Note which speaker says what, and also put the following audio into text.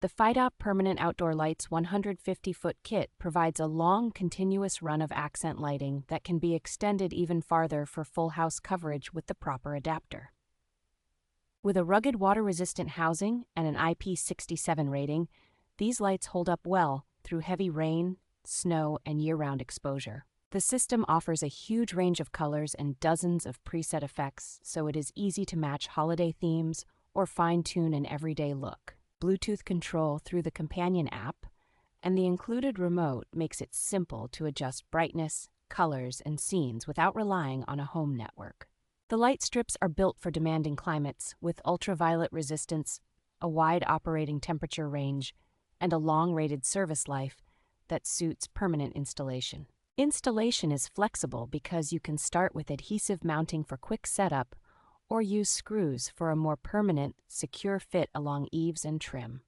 Speaker 1: The Fitop Permanent Outdoor Lights 150-foot kit provides a long, continuous run of accent lighting that can be extended even farther for full house coverage with the proper adapter. With a rugged water-resistant housing and an IP67 rating, these lights hold up well through heavy rain, snow, and year-round exposure. The system offers a huge range of colors and dozens of preset effects, so it is easy to match holiday themes or fine-tune an everyday look. Bluetooth control through the companion app and the included remote makes it simple to adjust brightness, colors, and scenes without relying on a home network. The light strips are built for demanding climates with ultraviolet resistance, a wide operating temperature range, and a long rated service life that suits permanent installation. Installation is flexible because you can start with adhesive mounting for quick setup or use screws for a more permanent, secure fit along eaves and trim.